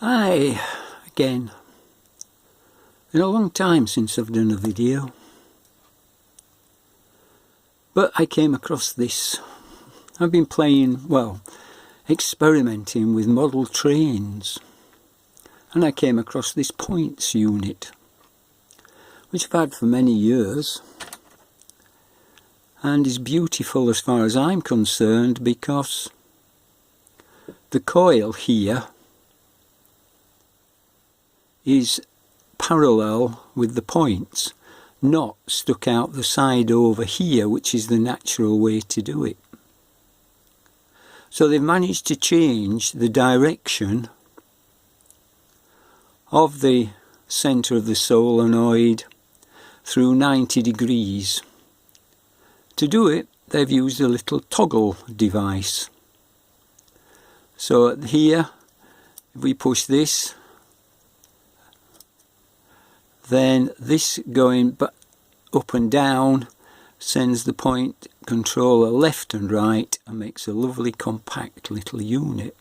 Again, been a long time since I've done a video, but I came across this. I've been playing, well, experimenting with model trains, and I came across this points unit, which I've had for many years, and is beautiful as far as I'm concerned, because the coil here is parallel with the points, not stuck out the side over here, which is the natural way to do it. So they've managed to change the direction of the centre of the solenoid through 90 degrees. To do it, they've used a little toggle device. So here, if we push this, then this going up and down sends the point controller left and right and makes a lovely compact little unit.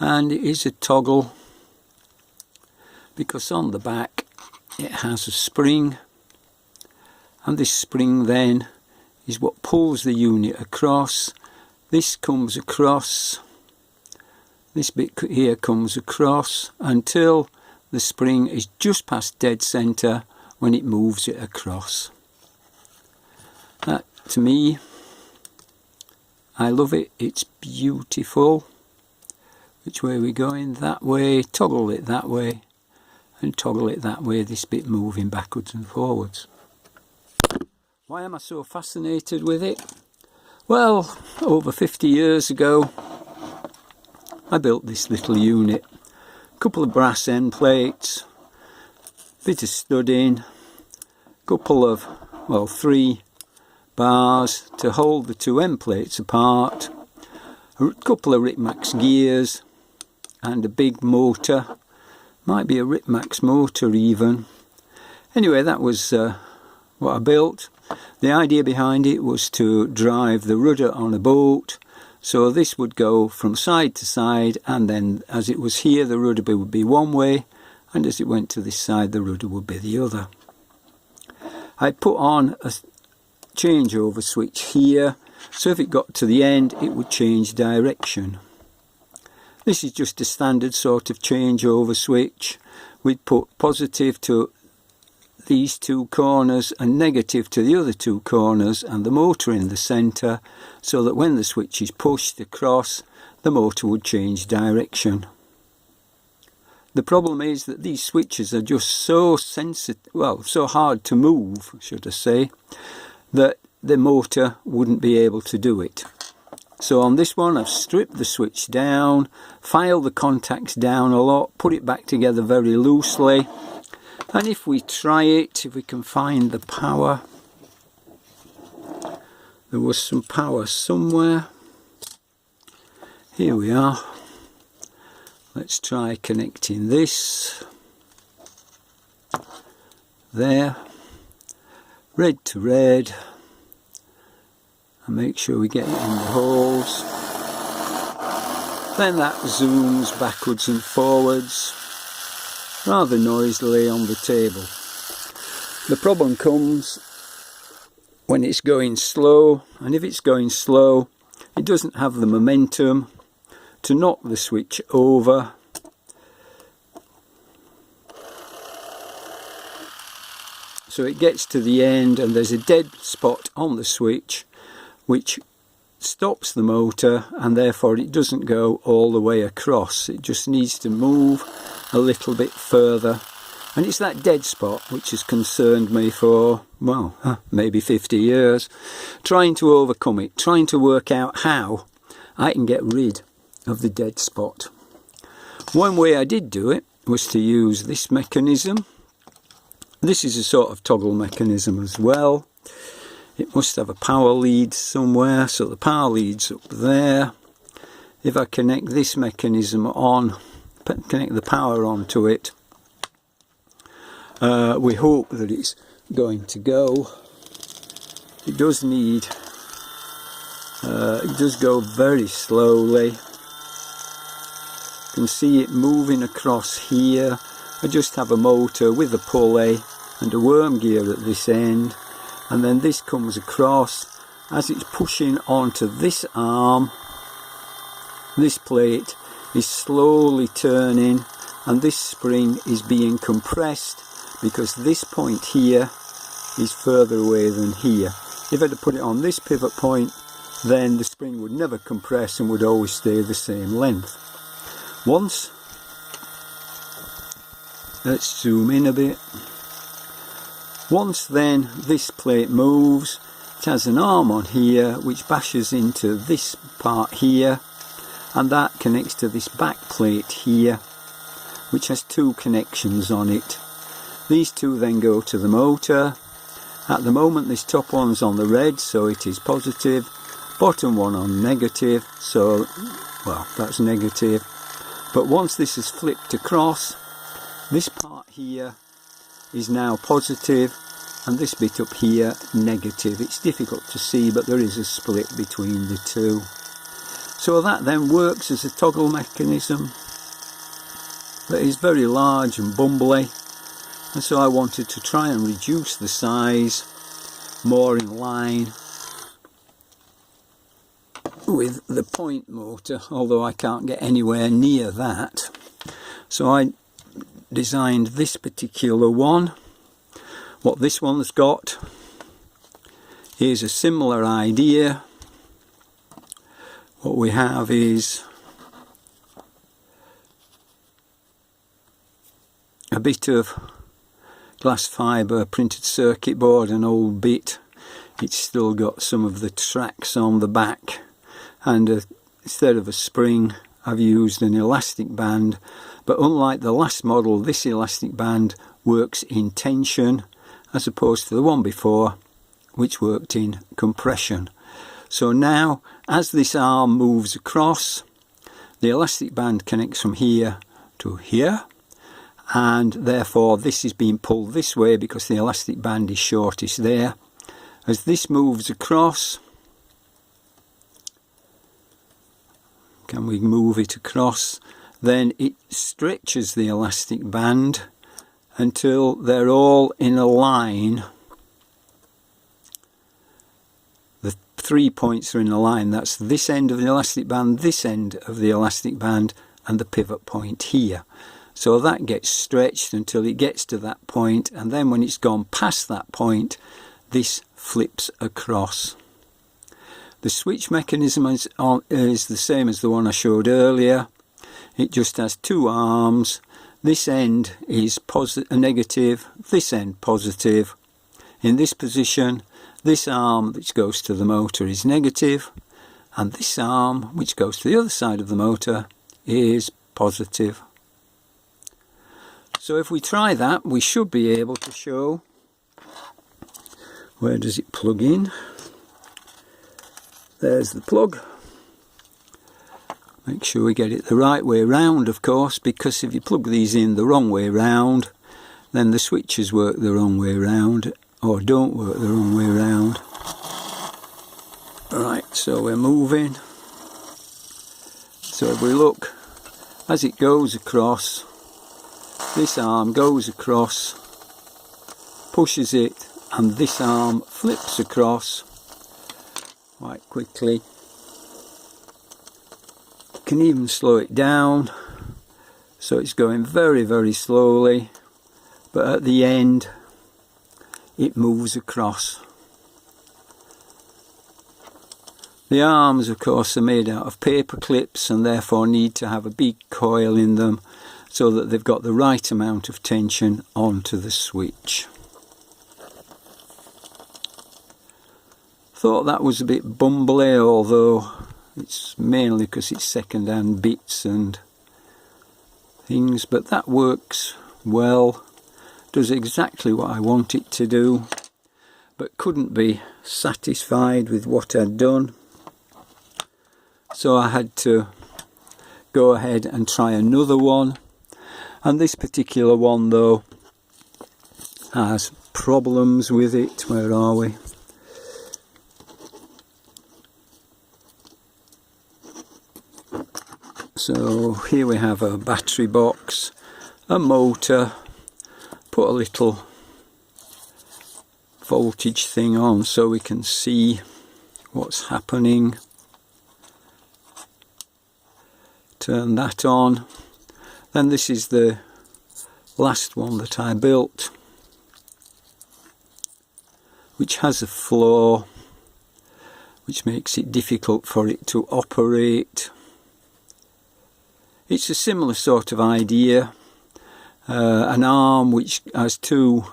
And it is a toggle because on the back it has a spring, and this spring then is what pulls the unit across. This comes across, this bit here comes across until the spring is just past dead centre when it moves it across. That, to me, I love it. It's beautiful. Which way are we going? That way. Toggle it that way and toggle it that way, this bit moving backwards and forwards. Why am I so fascinated with it? Well, over 50 years ago I built this little unit. Couple of brass end plates, bit of studding, couple of, well, 3 bars to hold the 2 end plates apart, a couple of Ripmax gears and a big motor, might be a Ripmax motor even. Anyway, that was what I built. The idea behind it was to drive the rudder on a boat. So this would go from side to side, and then as it was here the rudder would be one way, and as it went to this side the rudder would be the other. I put on a changeover switch here, so if it got to the end it would change direction. This is just a standard sort of changeover switch. We'd put positive to these 2 corners and negative to the other 2 corners, and the motor in the centre, so that when the switch is pushed across the motor would change direction. The problem is that these switches are just so sensitive, well, so hard to move, should I say, that the motor wouldn't be able to do it. So on this one I've stripped the switch down, filed the contacts down a lot, put it back together very loosely. And if we try it, if we can find the power, there was some power somewhere. Here we are. Let's try connecting this. There. Red to red. And make sure we get it in the holes. Then that zooms backwards and forwards rather noisily on the table. The problem comes when it's going slow, and if it's going slow it doesn't have the momentum to knock the switch over. So it gets to the end and there's a dead spot on the switch which stops the motor, and therefore it doesn't go all the way across. It just needs to move a little bit further, and it's that dead spot which has concerned me for, well, maybe 50 years, trying to overcome it, trying to work out how I can get rid of the dead spot. One way I did do it was to use this mechanism. This is a sort of toggle mechanism as well. It must have a power lead somewhere, so the power lead's up there. If I connect this mechanism on, connect the power onto it, we hope that it's going to go. It does need, it does go very slowly, can see it moving across here. I just have a motor with a pulley and a worm gear at this end, and then this comes across. As it's pushing onto this arm, this plate is slowly turning, and this spring is being compressed because this point here is further away than here. If I had to put it on this pivot point, then the spring would never compress and would always stay the same length. Once, let's zoom in a bit. Once then this plate moves, it has an arm on here which bashes into this part here, and that connects to this back plate here, which has two connections on it. These two then go to the motor. At the moment this top one's on the red, so it is positive. Bottom one on negative, so, well, that's negative. But once this is flipped across, this part here is now positive, and this bit up here negative. It's difficult to see, but there is a split between the two. So that then works as a toggle mechanism that is very large and bumbly, and so I wanted to try and reduce the size more in line with the point motor, although I can't get anywhere near that. So I designed this particular one. What this one's got is a similar idea. What we have is a bit of glass fibre printed circuit board, an old bit. It's still got some of the tracks on the back, and instead of a spring I've used an elastic band, but unlike the last model, this elastic band works in tension as opposed to the one before, which worked in compression. So now, as this arm moves across, the elastic band connects from here to here, and therefore this is being pulled this way because the elastic band is shortest there. As this moves across, can we move it across? Then it stretches the elastic band until they're all in a line. The 3 points are in a line. That's this end of the elastic band, this end of the elastic band, and the pivot point here. So that gets stretched until it gets to that point, and then when it's gone past that point, this flips across. The switch mechanism is the same as the one I showed earlier. It just has two arms. This end is negative, this end positive. In this position, this arm which goes to the motor is negative, and this arm which goes to the other side of the motor is positive. So if we try that, we should be able to show, where does it plug in? There's the plug. Make sure we get it the right way round, of course, because if you plug these in the wrong way round, then the switches work the wrong way round, or don't work the wrong way round. Right, so we're moving. So if we look, as it goes across, this arm goes across, pushes it, and this arm flips across quite quickly. Can even slow it down, so it's going very, very slowly, but at the end it moves across. The arms, of course, are made out of paper clips and therefore need to have a big coil in them so that they've got the right amount of tension onto the switch. Thought that was a bit bumbly, although it's mainly because it's second-hand bits and things, but that works well, does exactly what I want it to do, but couldn't be satisfied with what I'd done. So I had to go ahead and try another one, and this particular one though has problems with it. Where are we? So here we have a battery box, a motor, put a little voltage thing on so we can see what's happening. Turn that on. Then this is the last one that I built, which has a flaw which makes it difficult for it to operate. It's a similar sort of idea, an arm which has two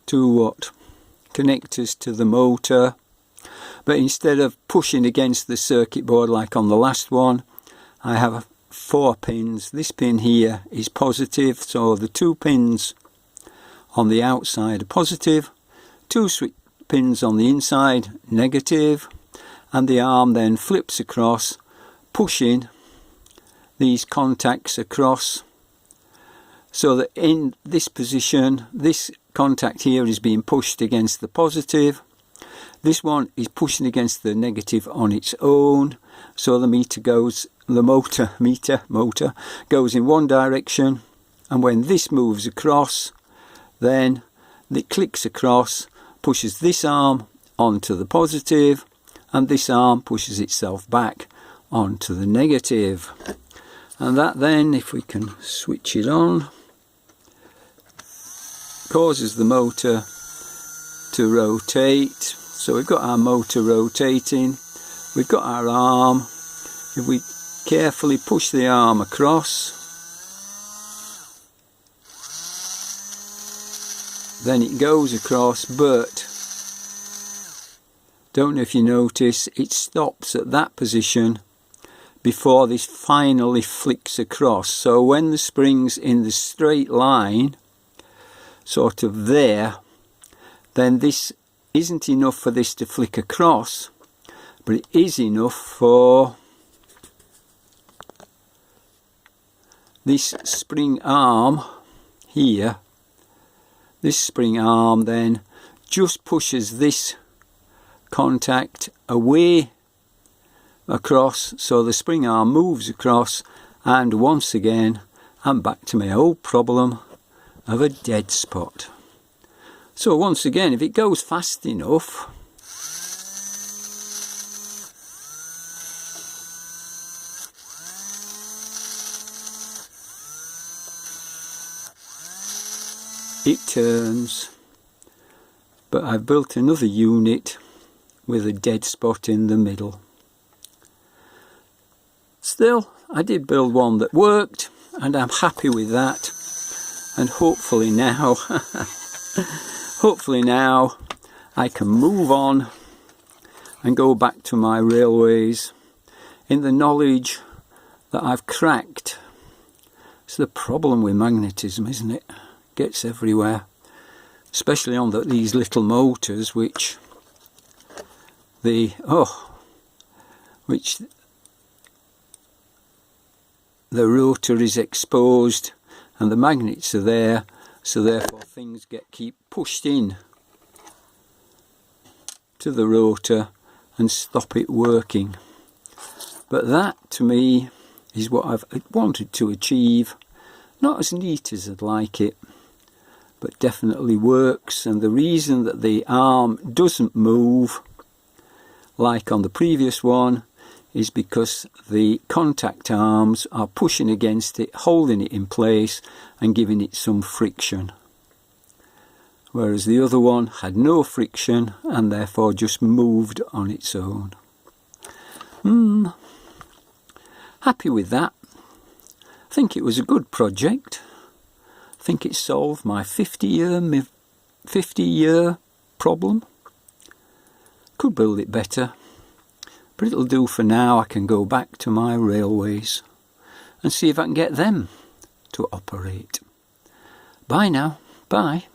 connectors to the motor, but instead of pushing against the circuit board like on the last one, I have 4 pins. This pin here is positive, so the 2 pins on the outside are positive, 2 pins on the inside negative, and the arm then flips across, pushing these contacts across, so that in this position this contact here is being pushed against the positive, this one is pushing against the negative on its own, so the motor goes in one direction, and when this moves across, then it clicks across, pushes this arm onto the positive, and this arm pushes itself back onto the negative. And that then, if we can switch it on, causes the motor to rotate. So we've got our motor rotating, we've got our arm. If we carefully push the arm across, then it goes across, but don't know if you notice, it stops at that position before this finally flicks across. So when the spring's in the straight line, sort of there, then this isn't enough for this to flick across, but it is enough for this spring arm here. This spring arm then just pushes this contact away across, so the spring arm moves across, and once again I'm back to my old problem of a dead spot. So once again, if it goes fast enough, it turns, but I've built another unit with a dead spot in the middle. Still, I did build one that worked, and I'm happy with that. And hopefully now I can move on and go back to my railways in the knowledge that I've cracked. It's the problem with magnetism, isn't it? Gets everywhere, especially on these little motors, which the rotor is exposed and the magnets are there, so therefore things keep pushed in to the rotor and stop it working. But that to me is what I've wanted to achieve. Not as neat as I'd like it, but definitely works. And the reason that the arm doesn't move like on the previous one is because the contact arms are pushing against it, holding it in place and giving it some friction, whereas the other one had no friction and therefore just moved on its own. Happy with that. I think it was a good project. I think it solved my 50-year problem. Could build it better, but it'll do for now. I can go back to my railways and see if I can get them to operate. Bye now. Bye.